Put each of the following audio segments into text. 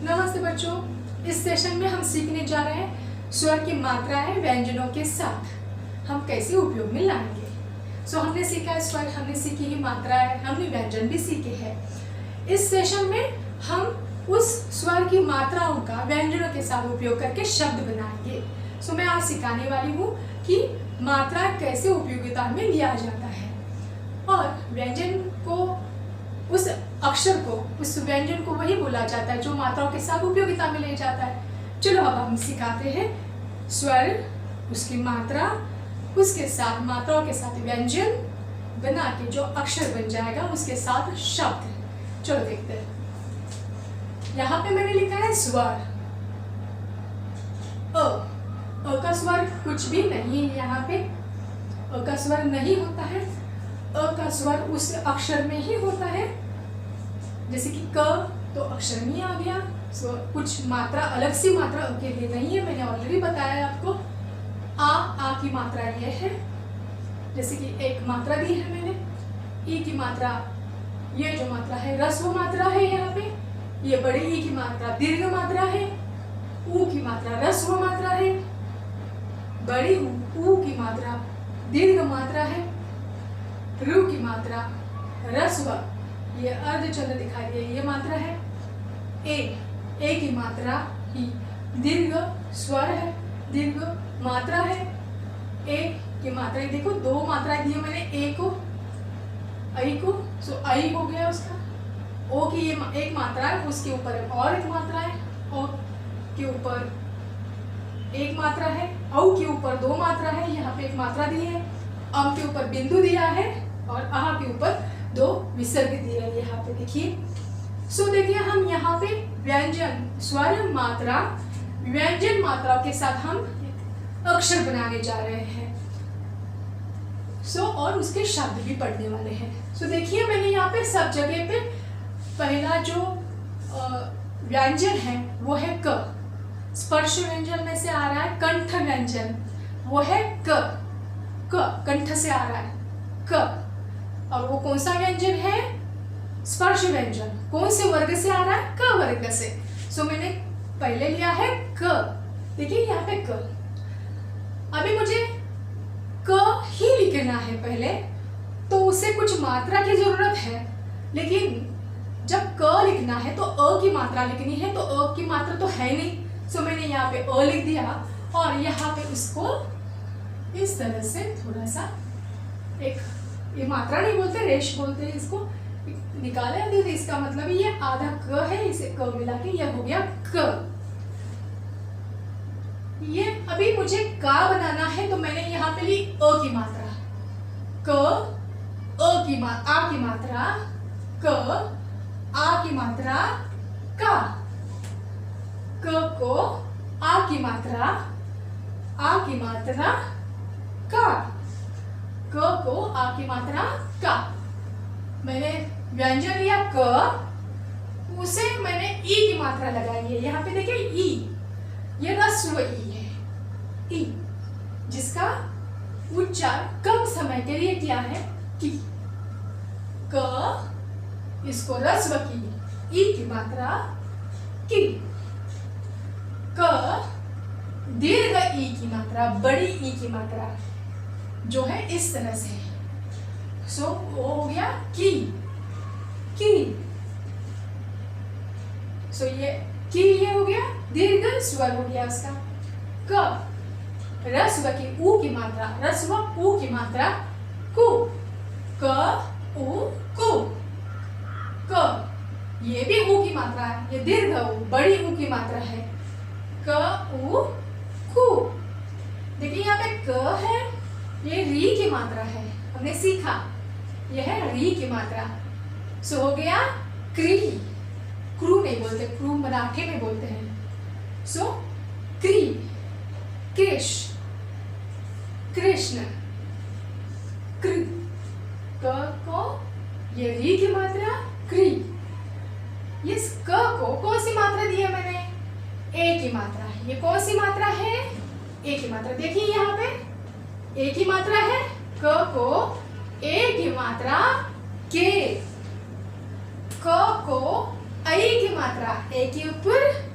नमस्ते बच्चों, इस सेशन में हम सीखने जा रहे हैं स्वर की मात्राएं व्यंजनों के साथ हम कैसे उपयोग में लाएंगे। हमने सीखा है स्वर, हमने सीखी ही मात्राएं, हमने व्यंजन भी सीखे हैं। इस सेशन में हम उस स्वर की मात्राओं का व्यंजनों के साथ उपयोग करके शब्द बनाएंगे। मैं आज सिखाने वाली हूँ कि मात्रा कैसे उपयोगिता में लिया जाता है और व्यंजन को, उस अक्षर को, उस व्यंजन को वही बोला जाता है जो मात्राओं के साथ उपयोगिता में ले जाता है। चलो अब हम सिखाते हैं स्वर, उसकी मात्रा, उसके साथ मात्राओं के साथ व्यंजन बना के जो अक्षर बन जाएगा उसके साथ शब्द। चलो देखते हैं। यहाँ पे मैंने लिखा है स्वर। अ का स्वर कुछ भी नहीं है। यहाँ पे अ का स्वर नहीं होता है। अ का स्वर उस अक्षर में ही होता है। जैसे कि क तो अक्षर में आ गया। कुछ मात्रा, अलग सी मात्रा के लिए नहीं है, मैंने ऑलरेडी बताया आपको। आ की मात्रा ये है, जैसे कि एक मात्रा दी है मैंने। ई की मात्रा, ये जो मात्रा है ह्रस्व मात्रा है। यहाँ पे ये बड़ी ई की मात्रा दीर्घ मात्रा है। ऊ की मात्रा ह्रस्व मात्रा है। बड़ी ऊ की मात्रा दीर्घ मात्रा है। रू की मात्रा ह्रस्व, ये अर्धचंद्र दिखाई दे, ये मात्रा है। ए की मात्रा ही दीर्घ स्वर है, दीर्घ मात्रा है। ए की मात्रा देखो, दो मात्राएं दी मैंने ए को, आई को। आई हो गया उसका। ओ की ये एक मात्रा है, उसके ऊपर और एक मात्रा है। ओ के ऊपर एक मात्रा है। औ के ऊपर दो मात्रा है, यहाँ पे एक मात्रा दी है। अम के ऊपर बिंदु दिया है और आह के ऊपर दो विसर्ग दिए हैं। यहाँ पे देखिए। देखिए हम यहाँ पे व्यंजन, स्वर, मात्रा, व्यंजन मात्राओं के साथ हम अक्षर बनाने जा रहे हैं। और उसके शब्द भी पढ़ने वाले हैं। देखिए मैंने यहाँ पे सब जगह पे पहला जो व्यंजन है वो है क। स्पर्श व्यंजन में से आ रहा है कंठ व्यंजन, वो है क। कंठ से आ रहा है क। और वो कौन सा व्यंजन है? स्पर्श व्यंजन। कौन से वर्ग से आ रहा है? क वर्ग से। मैंने पहले लिया है क। देखिए यहाँ पे क। अभी मुझे क ही लिखना है पहले, तो उसे कुछ मात्रा की जरूरत है। लेकिन जब क लिखना है तो अ की मात्रा लिखनी है, तो अ की मात्रा तो है नहीं। मैंने यहाँ पे अ लिख दिया और यहाँ पे उसको इस तरह से थोड़ा सा, एक, ये मात्रा नहीं बोलते, रेश बोलते हैं इसको, निकाला। तो इसका मतलब ये आधा क है, इसे क मिला के यह हो गया क। ये अभी मुझे का बनाना है, तो मैंने यहाँ पे ली अ की मात्रा। क, आ की मात्रा क, आ की मात्रा का। क को आ की मात्रा, आ की मात्रा का। क को आ की मात्रा का। मैंने व्यंजन लिया क, उसे मैंने ई की मात्रा लगाई है। यहाँ पे देखिए ई, ये ह्रस्व ई है, ई, जिसका उच्चार कम समय के लिए किया है की। क, इसको ह्रस्व की, ई की मात्रा की। क, दीर्घ ई की मात्रा, बड़ी ई की मात्रा जो है इस तरह से। वो हो गया की। ये हो गया दीर्घ स्वर हो गया उसका। क, ह्रस्व की ऊ की मात्रा, ह्रस्व ऊ की मात्रा कु। क, उ, कु। क, ये भी ऊ की मात्रा है, ये दीर्घ ऊ, बड़ी ऊ की मात्रा है। क, उ, कु। देखिए यहाँ पे क है, ये री की मात्रा है, हमने सीखा, यह है री की मात्रा। हो गया क्री। क्रू नहीं बोलते, क्रू मराठी में बोलते हैं। क्री, कृष, कृष्ण, कृ। क को ये री की मात्रा क्री। इस क को कौन सी मात्रा दी है मैंने? ए की मात्रा। ये कौन सी मात्रा है? ए की मात्रा। देखिए यहाँ पे ए की मात्रा है। क को ए की मात्रा के। क को ऐ की मात्रा, ए के ऊपर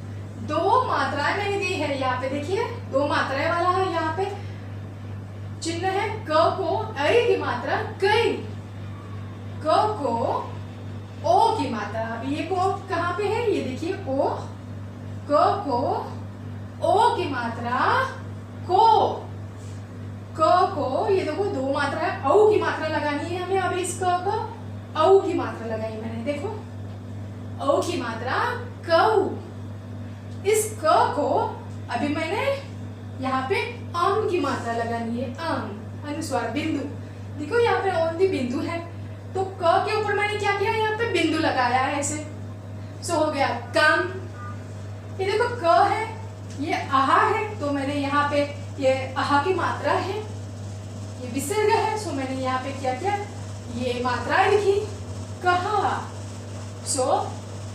दो मात्राएं मैंने दी है। यहाँ पे देखिए दो मात्राएं वाला है, यहाँ पे चिन्ह है। क को ऐ की मात्रा कई, क को ओ की मात्रा। अब ये को कहाँ पे है, ये देखिए ओ, क को ओ की मात्रा को, क को ये देखो दो मात्रा है, औ की मात्रा लगानी है हमें। अब इस क को औ की मात्रा लगाई मैंने, देखो औ की मात्रा कौ। इस क को अभी मैंने यहाँ पे अम की मात्रा लगानी है, अम अनुस्वार बिंदु। देखो यहाँ पे ओनली बिंदु है, तो क के ऊपर मैंने क्या किया, यहाँ पे बिंदु लगाया है ऐसे। सो हो गया कम। ये देखो क है, ये आहा है, तो मैंने यहाँ पे ये आहा की मात्रा है, ये विसर्ग है। सो मैंने यहाँ पे क्या किया, ये मात्राएं लिखी, कहा। सो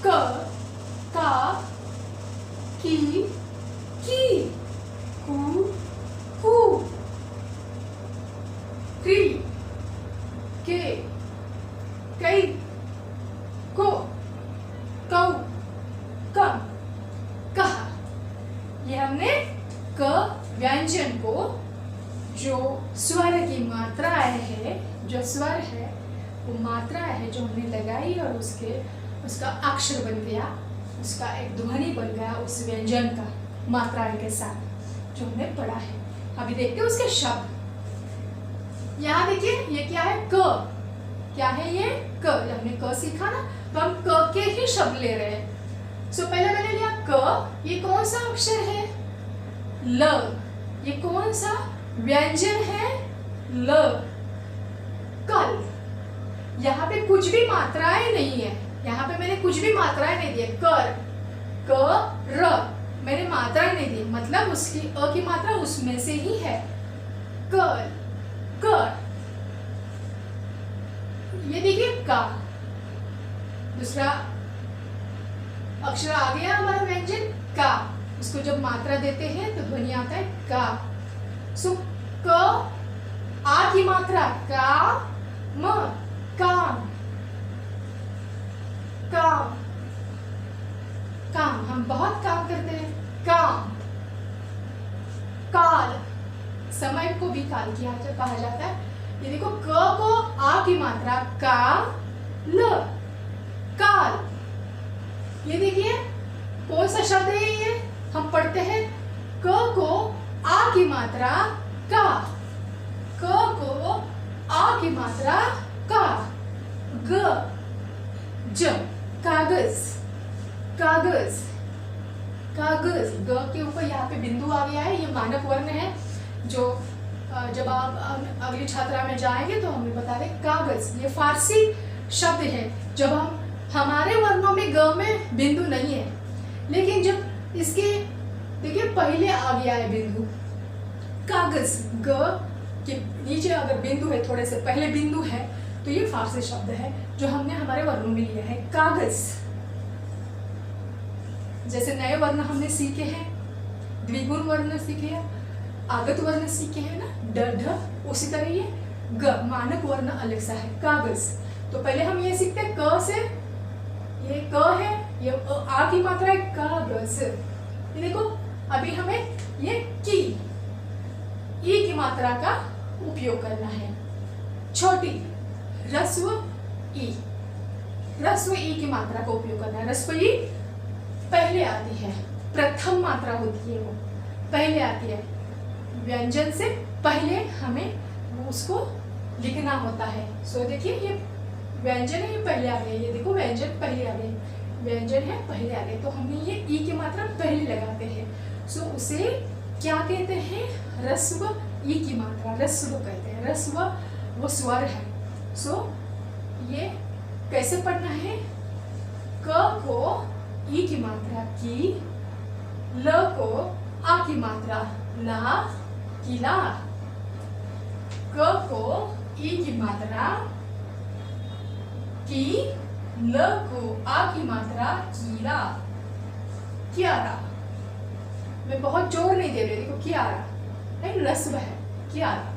क, का, की, कु, कु, क्री, के, कई, को, कौ, कम, कहा। ये हमने क व्यंजन को जो स्वर की मात्राएं है, जो स्वर है वो मात्राएं है जो हमने लगाई और उसका अक्षर बन गया, उसका एक ध्वनि बन गया उस व्यंजन का मात्राएं के साथ जो हमने पढ़ा है। अभी देखते हैं उसके शब्द। यहाँ देखिए ये क्या है, क। क्या है ये, क। जब हमने क सीखा ना, तो हम क के ही शब्द ले रहे हैं। सो पहले मैंने लिया क, ये कौन सा अक्षर है, ल। ये कौन सा व्यंजन है, ल। कल। यहाँ पे कुछ भी मात्राएं नहीं है, यहाँ पे मैंने कुछ भी मात्राएं नहीं दी, कर, क, र, मैंने मात्राएं नहीं दी, मतलब उसकी अ की मात्रा उसमें से ही है, कर, कर। ये देखिए का, दूसरा अक्षर आ गया हमारा व्यंजन का। उसको जब मात्रा देते हैं तो ध्वनि आता है का। सो क, आ की मात्रा का, म, काम, काम, काम। हम बहुत काम करते हैं, काम। काल, समय को भी काल कहा जाता है। ये देखो क को आ की मात्रा का, ल, काल। ये देखिए कौन सा शब्द है ये, हम पढ़ते हैं क को आ की मात्रा का, क को आ की मात्रा का, ग, ज, कागज, कागज, कागज। ग के ऊपर यहाँ पे बिंदु आ गया है, ये मानक वर्ण है जो जब आप अगली छात्रा में जाएंगे तो हमें बता दें। कागज ये फारसी शब्द है। जब हम हमारे वर्णों में ग में बिंदु नहीं है, लेकिन जब इसके देखिए पहले आ गया है बिंदु, कागज, ग के नीचे अगर बिंदु है, थोड़े से पहले बिंदु है, तो ये फारसी शब्द है जो हमने हमारे वर्णों में लिया है, कागज। जैसे नए वर्ण हमने सीखे हैं, द्विगुण वर्ण सीखे हैं, आगत वर्ण सीखे हैं ना, ड, ढ, उसी तरह ये ग मानक वर्ण अलग सा है, कागज। तो पहले हम ये सीखते हैं क से, ये क है, ये आ की मात्रा है, कागज। ये देखो अभी हमें ये की, ई की मात्रा का उपयोग करना है। छोटी रस्व ई, रस्व ई की मात्रा का उपयोग करना है। रस्व ई पहले आती है, प्रथम मात्रा होती है, वो पहले आती है। व्यंजन से पहले हमें उसको लिखना होता है। सो देखिए ये व्यंजन है, ये पहले आ गए, ये देखो व्यंजन पहले आ गए, व्यंजन है पहले आ गए, तो हमने ये ई की मात्रा पहले लगाते हैं। सो उसे क्या कहते हैं, रस्व ई की मात्रा, रस्व कहते हैं। रस्व वो स्वर है। सो ये कैसे पढ़ना है, क को ई की मात्रा की, ल को आ की मात्रा ला, किला। क को ई की मात्रा की, ल को आ की मात्रा कीला, क्यारा। मैं बहुत जोर नहीं दे रही, देखो क्यारा, एक रस्व है, क्यारा,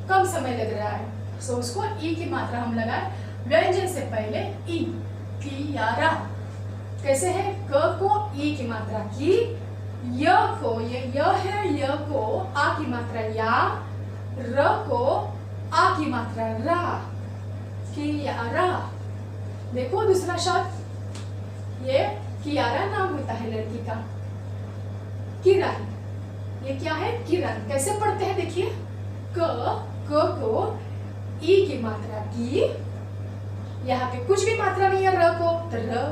कम समय लग रहा है। सो उसको ई की मात्रा हम लगाए व्यंजन से पहले ई, क्यारा, कैसे है? क को ई की मात्रा की, य को, ये य है, य को आ की मात्रा या, र को आ की मात्रा रा, कियारा। देखो दूसरा शब्द, ये कियारा नाम होता है लड़की का। किरण, ये क्या है? किरण। कैसे पढ़ते हैं देखिए, क को ई की मात्रा की, यहाँ पे कुछ भी मात्रा नहीं है, र को तो र,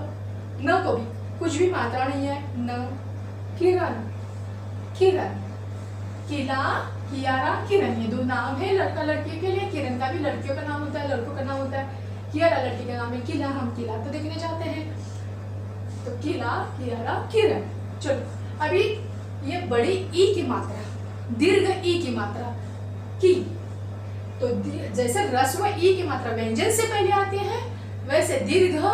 न को भी कुछ भी मात्रा नहीं है, न। किरण, किरण, किला, कियारा, किरण, ये दो नाम है लड़का लड़की के लिए। किरण का भी लड़कियों का नाम होता है, लड़कों का नाम होता है। कियारा लड़की का नाम है। किला, हम किला तो देखने जाते हैं, तो किला, कियारा, किरण। चलो अभी ये बड़ी ई की मात्रा, दीर्घ ई की मात्रा की, तो जैसे ह्रस्व ई की मात्रा व्यंजन से पहले आती है, वैसे दीर्घ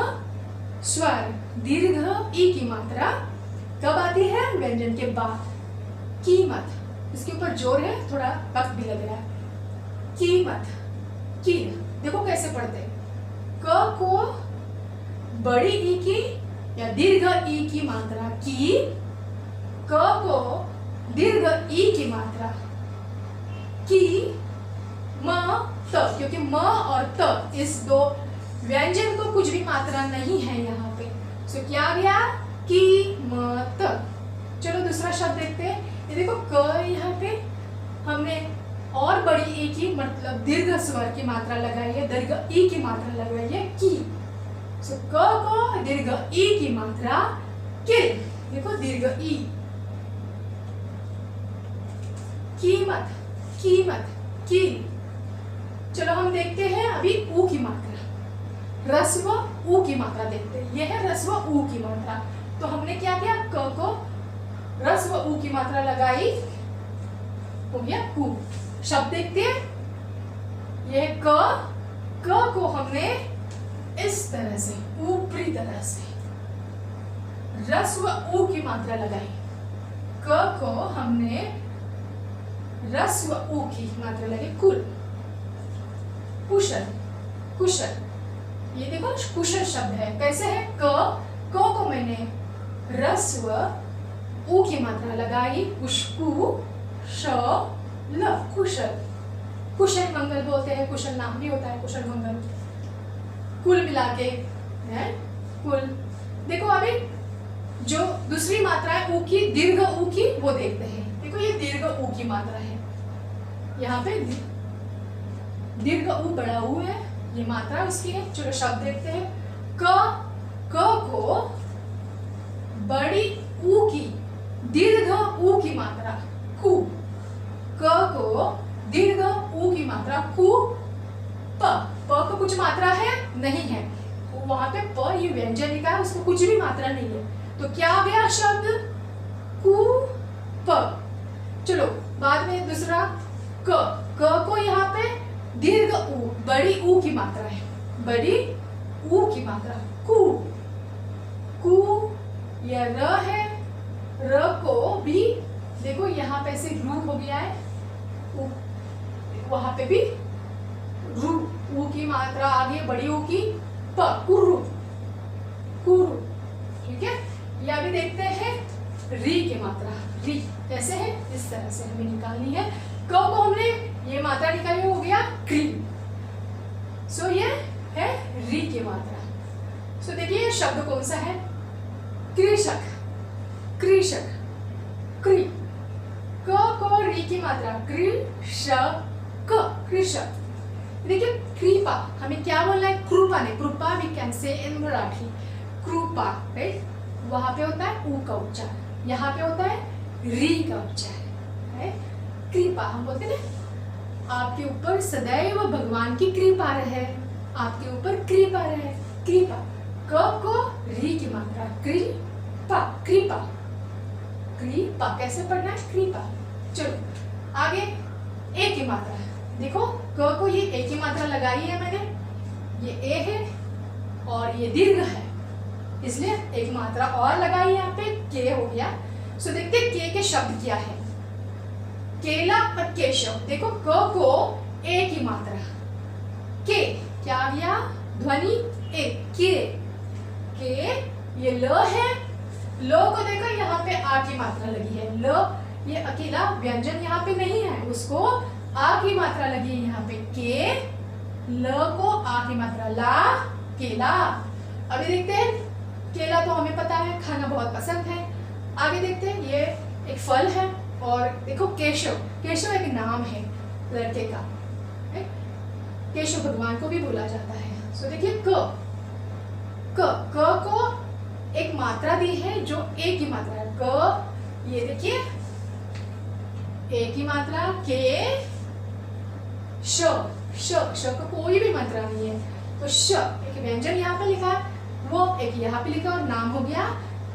स्वर, दीर्घ ई की मात्रा कब आती है? व्यंजन के बाद। कीमत, इसके ऊपर जोर है, थोड़ा वक्त भी लग रहा है। कीमत, की, देखो कैसे पढ़ते हैं, क को बड़ी ई की या दीर्घ ई की मात्रा की, क को दीर्घ ई की मात्रा की, म त, क्योंकि म और त इस दो व्यंजन को कुछ भी मात्रा नहीं है यहाँ पे, सो क्या आ गया? कीमत। चलो दूसरा शब्द देखते हैं। ये देखो क, यहाँ पे हमने और बड़ी ई की मतलब दीर्घ स्वर की मात्रा लगाई है, दीर्घ ई की मात्रा लगाई है, की। सो क को दीर्घ ई की मात्रा के, देखो दीर्घ ई। कीमत, कीमत, की। चलो हम देखते हैं अभी ऊ की मात्रा, ह्रस्व ऊ की मात्रा देखते हैं। यह है ह्रस्व ऊ की मात्रा, तो हमने क्या किया? क को ह्रस्व ऊ की मात्रा लगाई, हो गया कु। शब्द देखते हैं, यह क को हमने इस तरह से, ऊपरी तरह से ह्रस्व ऊ की मात्रा लगाई। क को हमने ह्रस्व ऊ की मात्रा लगी, कुल। कुशल, कुशल, ये देखो कुशल शब्द है। कैसे है? क को मैंने ह्रस्व ऊ की मात्रा लगाई, कुशकु, श, ल, कुशल। कुशल मंगल बोलते हैं, कुशल नाम भी होता है, कुशल मंगल। कुल मिला के है कुल। देखो अभी जो दूसरी मात्रा है ऊ की, दीर्घ ऊ की, वो देखते हैं। देखो ये दीर्घ ऊ की मात्रा है, यहाँ पे दीर्घ ऊ बड़ा ऊ है, ये मात्रा उसकी है। चलो शब्द देखते हैं। क को बड़ी ऊ की दीर्घ ऊ की मात्रा कु, क को दीर्घ ऊ की मात्रा कु, प को कुछ मात्रा है नहीं है, वहां पे प ये व्यंजन लिखा है, उसको कुछ भी मात्रा नहीं है, तो क्या आ गया शब्द? कु, प। चलो बाद में दूसरा क को यहाँ पे दीर्घ ऊ, बड़ी ऊ की मात्रा है, बड़ी ऊ की मात्रा कु, कु। यह र है, र को भी देखो यहाँ पे से रू हो गया है, वहां पे भी रू, ऊ की मात्रा आ गई, बड़ी ऊ की, प, कुरु, कुरु। ठीक है, या भी देखते हैं री की मात्रा। री कैसे है? इस तरह से हमें निकालनी है। क को हमने ये मात्रा निकाली, हो गया क्री। सो ये है री की मात्रा। सो देखिए ये शब्द कौन सा है? कृषक, कृषक, क्री। क को री की मात्रा, कृषक, कृषक। देखिए कृपा, हमें क्या बोलना है? कृपा नहीं, कृपा वी कैन से इन मराठी, कृपा, राइट? वहां पे होता है ऊ का उच्चार, यहाँ पे होता है री का उच्चार, राइट? कृपा हम बोलते हैं ना, आपके ऊपर सदैव भगवान की कृपा रहे, आपके ऊपर कृपा रहे, कृपा। क को री की मात्रा, कृपा, कृपा, कृपा। कैसे पढ़ना है? कृपा। चलो आगे ए की मात्रा, देखो क को ये ए की मात्रा लगाई है मैंने, ये ए है और ये दीर्घ है, इसलिए एक मात्रा और लगाई यहाँ पे, के हो गया। सो देखते के के शब्द क्या है? केला और केशव। देखो क को ए की मात्रा, के क्या आ गया? ध्वनि ए, के ये ल है, लो को देखो यहाँ पे आ की मात्रा लगी है, ल ये अकेला व्यंजन यहाँ पे नहीं है, उसको आ की मात्रा लगी है यहाँ पे, के, ल को आ की मात्रा, ला, केला। अभी देखते हैं, केला तो हमें पता है, खाना बहुत पसंद है। आगे देखते हैं, ये एक फल है। और देखो केशव, केशव एक नाम है लड़के का, केशव भगवान को भी बोला जाता है। सो देखिए क को एक मात्रा दी है जो ए की मात्रा है, क, ये देखिए ए की मात्रा, के, श का कोई भी मात्रा नहीं है, तो श एक व्यंजन यहाँ पे लिखा है, वो एक यहाँ पे लिखा और नाम हो गया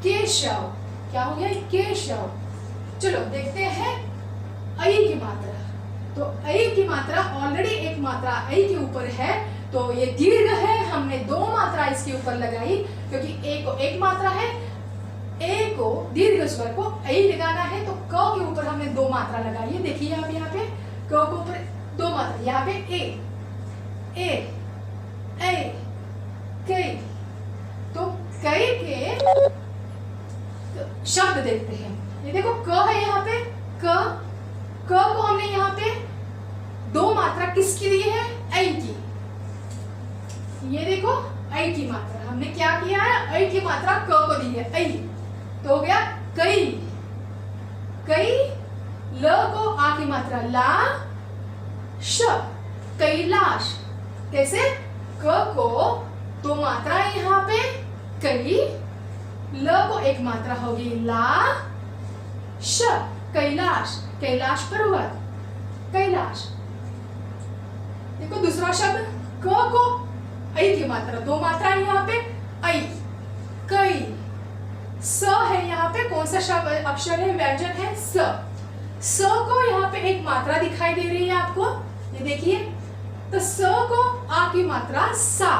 केशव। क्या हो गया? केशव। चलो देखते हैं ऐ की मात्रा। तो ऐ की मात्रा ऑलरेडी एक मात्रा ऐ के ऊपर है, तो ये दीर्घ है, हमने दो मात्रा इसके ऊपर लगाई क्योंकि ए को एक मात्रा है, ए को दीर्घ स्वर को ऐ लगाना है, तो क के ऊपर हमने दो मात्रा लगाई है। देखिए आप यहाँ पे क के ऊपर दो मात्रा, यहाँ पे ए कई। तो कई के शब्द देखते हैं। ये देखो क है यहाँ पे, क को हमने यहाँ पे दो मात्रा किसकी दी है? ऐ की। ये देखो ऐ की मात्रा हमने क्या किया है? ऐ की मात्रा क को दी है, ऐ, तो हो गया कई। कई, ल को आ की मात्रा, ला, श, कैलाश। कैसे? क को दो मात्रा है यहाँ पे, कई, ल को एक मात्रा होगी, ला, श, कैलाश, कैलाश पर्वत, कैलाश। देखो दूसरा शब्द क को ऐ की मात्रा, दो मात्रा है यहाँ पे, ऐ, कई। स है यहाँ पे, कौन सा शब्द अक्षर है, व्यंजन है, स को यहाँ पे एक मात्रा दिखाई दे रही है आपको, ये देखिए। तो स को आ की मात्रा, सा,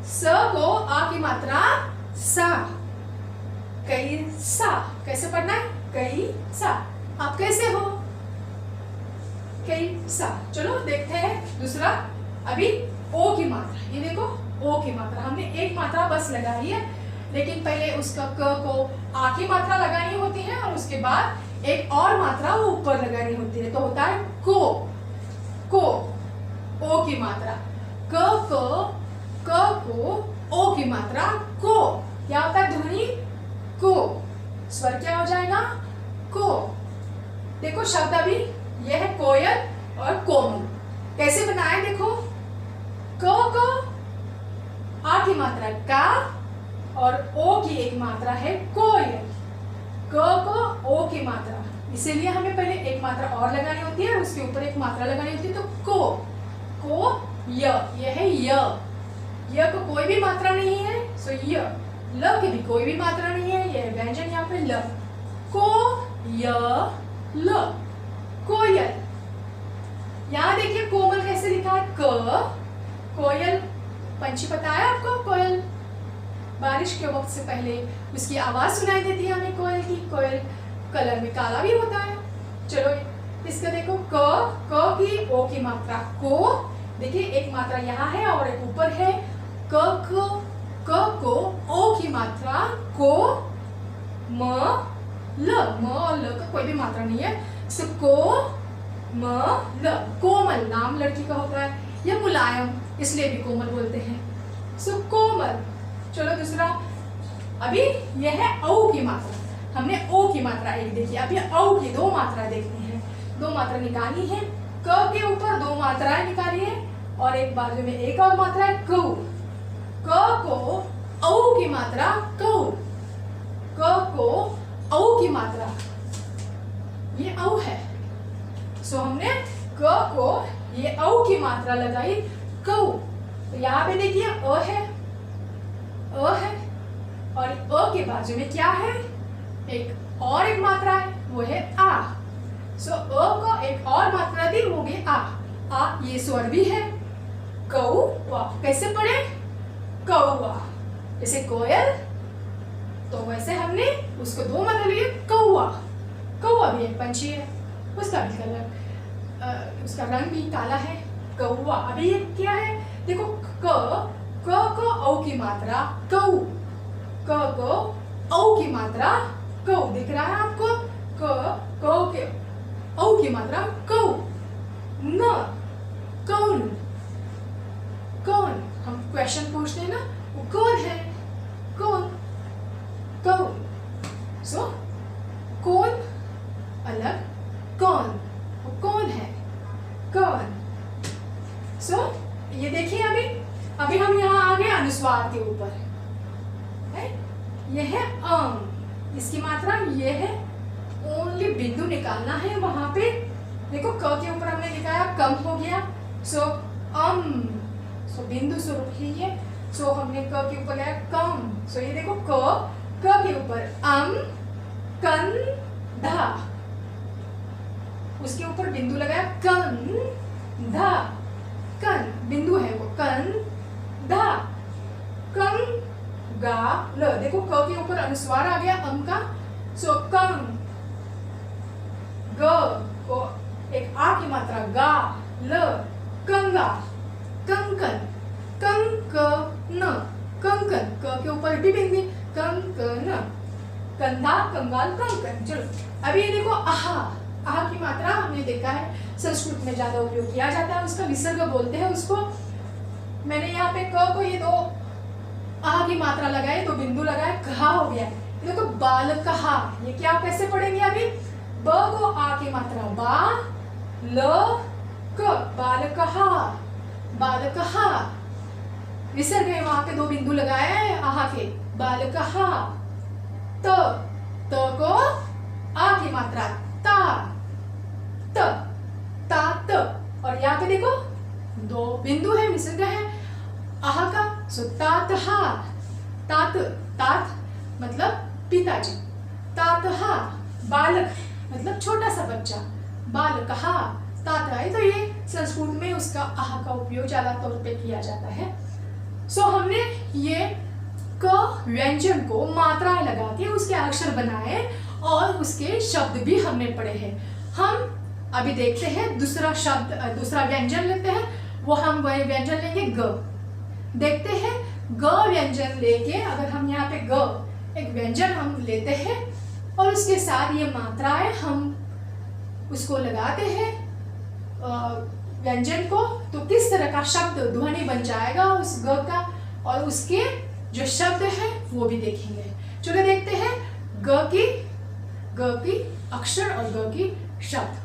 स को आ की मात्रा, सा, कई सा। कैसे पढ़ना है? कई सा। आप कैसे हो? कई सा। चलो देखते हैं दूसरा। अभी ओ की मात्रा, ये देखो ओ की मात्रा, हमने एक मात्रा बस लगाई है, लेकिन पहले उसका क को आ की मात्रा लगानी होती है और उसके बाद एक और मात्रा वो ऊपर लगानी होती है, तो होता है को ओ की मात्रा। क को ओ की मात्रा, को। क्या होता है? ध्वनि को, स्वर क्या हो जाएगा? को। देखो शब्द अभी यह है कोयल और कोमल। कैसे बनाए? देखो को आ की मात्रा का और ओ की एक मात्रा है कोयल। क को ओ की मात्रा, इसीलिए हमें पहले एक मात्रा और लगानी होती है और उसके ऊपर एक मात्रा लगानी होती है, तो को ये है य को कोई भी मात्रा नहीं है, सो य। ल की भी कोई भी मात्रा नहीं है, ये व्यंजन यहाँ पे ल, को य ल, कोयल। यहाँ देखिए कोमल कैसे लिखा है? क, कोयल पंछी पता है आपको? कोयल बारिश के वक्त से पहले उसकी आवाज सुनाई देती है हमें कोयल की। कोयल कलर में काला भी होता है। चलो इसका देखो क की ओ की मात्रा, को। देखिए एक मात्रा यहाँ है और एक ऊपर है। क को ओ की मात्रा, को, म, ल और ल का कोई भी मात्रा नहीं है, सो को, म, ल। कोमल नाम लड़की का होता है, या मुलायम इसलिए भी कोमल बोलते हैं, सो कोमल। चलो दूसरा। अभी यह है औ की मात्रा, हमने ओ की मात्रा एक देखी, अभी औ की दो मात्रा देखनी है। दो मात्रा निकालनी है, क के ऊपर दो मात्राएं निकाली है और एक बाजू में एक और मात्रा है, कौ। क को औ की मात्रा, कौ। क को औ की मात्रा, ये औ है, सो हमने क को ये औ की मात्रा लगाई, कौ। तो यहाँ पे देखिए अ है और अ के बाजू में क्या है? एक और एक मात्रा है, वो है आ। सो अ को एक और मात्रा दी, वो गई आ। ये स्वर भी है, कौवा। कैसे पढ़े? कौवा। जैसे कोयल, तो वैसे हमने उसको दो मात्रा लिए, कौवा। कौवा भी एक पंछी है, उसका भी कलर, उसका रंग भी काला है, कौवा। अभी ये क्या है? देखो क को औ की मात्रा, कौ। क को औ की मात्रा कौ, दिख रहा है आपको, क के औ की मात्रा कौ। न कौन, कौन, हम क्वेश्चन पूछते हैं ना, वो कौन है, कौन, कौन। सो कौन अलग, कौन, वो कौन है, कौन। सो ये देखिए अभी हम यहाँ आ गए अनुस्वार के ऊपर है, ये है इसकी मात्रा ये है, ओनली बिंदु निकालना है वहां पे। देखो क के ऊपर हमने लिखा है कम हो गया, सो सो बिंदु स्वरूप ही है, सो हमने क के ऊपर लगाया कम, सो ये देखो क के ऊपर कन धा, उसके ऊपर बिंदु लगाया कन धा, कन बिंदु है वो, कन धा, कं गा ल, देखो क के ऊपर अनुस्वार आ गया का, सो कं, ग को एक आ की मात्रा गा, ल कंगा, कंकन, कंकन, कंकन, क के ऊपर भी बिंदु कंकन, कंधा, कंगाल, कंकन। चलो अभी ये देखो आहा की मात्रा हमने देखा है संस्कृत में ज्यादा उपयोग किया जाता है, उसका विसर्ग बोलते हैं उसको। मैंने यहाँ पे क को ये दो आ की मात्रा लगाई, दो बिंदु लगाए, कहा हो गया। देखो बाल कहा, ये क्या कैसे पढ़ेंगे अभी, ब को आ की मात्रा बा ल क, बाल कहा, बाल कहा, विसर्ग है वहां पे दो बिंदु लगाए आहा के, बाल कहा। त को आ की मात्रा ता, तात, और यहाँ पे देखो दो बिंदु है, विसर्ग है आहा का, सो तात हा, तात, तात मतलब पिताजी, तात हा, बालक मतलब छोटा सा बच्चा, बाल कहा, तात है, तो ये संस्कृत में उसका आहा का उपयोग ज्यादा तौर पे किया जाता है। सो हमने ये क व्यंजन को मात्राएं लगा के उसके अक्षर बनाए और उसके शब्द भी हमने पढ़े हैं। हम अभी देखते हैं दूसरा शब्द, दूसरा व्यंजन लेते हैं, वो हम वही व्यंजन लेंगे ग। देखते हैं ग व्यंजन लेके, अगर हम यहाँ पे ग एक व्यंजन हम लेते हैं और उसके साथ ये मात्राएं हम उसको लगाते हैं व्यंजन को, तो किस तरह का शब्द ध्वनि बन जाएगा उस ग का, और उसके जो शब्द है वो भी देखेंगे। चलो देखते हैं ग की अक्षर और ग की शब्द।